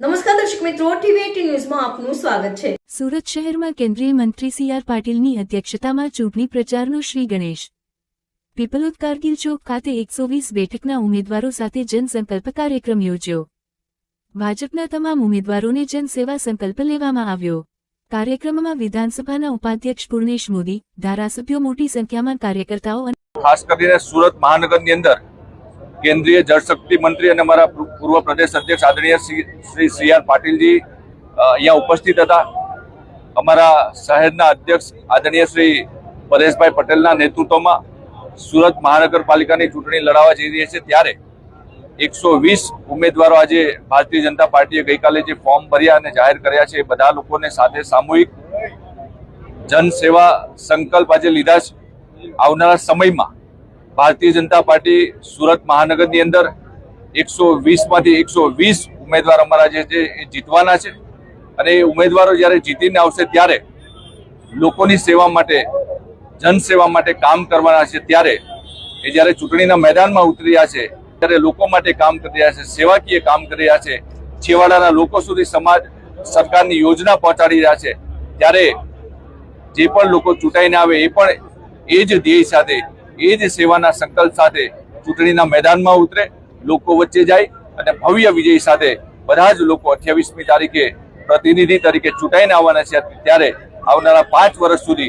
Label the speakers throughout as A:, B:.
A: નમસ્કાર દર્શક મિત્રો, ટીવી18 ન્યૂઝમાં આપનું સ્વાગત છે।
B: સુરત શહેરમાં કેન્દ્રીય મંત્રી સી.આર. પાટીલની અધ્યક્ષતામાં ચૂંટણી પ્રચારનો શ્રી ગણેશ પીપલોદ કારગિલ ચોક ખાતે 120 બેઠકના ઉમેદવારો સાથે જનસંકલ્પ કાર્યક્રમ યોજ્યો। ભાજપના તમામ ઉમેદવારોને જનસેવા સંકલ્પ લેવામાં આવ્યો। કાર્યક્રમમાં વિધાનસભાના ઉપાધ્યક્ષ પૂર્ણેશ મોદી, ધારાસભ્યો, મોટી સંખ્યામાં કાર્યકર્તાઓ અને
C: ખાસ કરીને સુરત મહાનગરની અંદર केंद्रीय जल शक्ति मंत्री और हमारा पूर्व प्रदेश अध्यक्ष आदरणीय श्री सी.आर. पाटिल जी यहाँ उपस्थित था। हमारा शहरना अध्यक्ष आदरणीय श्री परेश भाई पटेल नेतृत्व में सूरत महानगरपालिका की चूंटणी लड़ावा जई रही है। त्यारे 120 उम्मीदवारों आज भारतीय जनता पार्टीए गई काले जो फॉर्म भर्या और जाहिर कर्या छे। बधा लोकोने साथे सामूहिक जनसेवा संकल्प आज लीधा छे। आवनारा समय में भारतीय जनता पार्टी सूरत महानगर की अंदर 120 मांथी 120 उम्मीदवार अमरा जे जीतवाना छे अने उम्मीदवारों ज्यारे जीतीने आवशे त्यारे लोकोनी सेवा माटे जनसेवा माटे काम करवाना छे। त्यारे ए ज्यारे चूंटणीना मैदान में उतरी रह्या छे त्यारे लोको माटे काम करी रह्या छे, सेवाकीय काम करी रह्या छे, छेवाडाना लोको सुधी समाज सरकारनी योजना पहोंचाडी रह्या छे। त्यारे जे पण लोको चूंटाईने आवे ए पण ए ज ध्येय साथे ए ज सेवाना संकल्प साथे चूंटणीना मैदाનમાં ઉતરે, લોકો વચ્ચે જાય અને ભવ્ય વિજય સાથે બધા જ લોકો 28મી તારીખે પ્રતિનિધિ તરીકે ચૂંટાઈને આવવાના છે। ત્યારે આવનારા 5 વર્ષ સુધી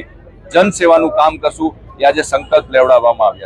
C: જનસેવાનું કામ કરશું એ આજે સંકલ્પ લેવડાવવામાં આવ્યા।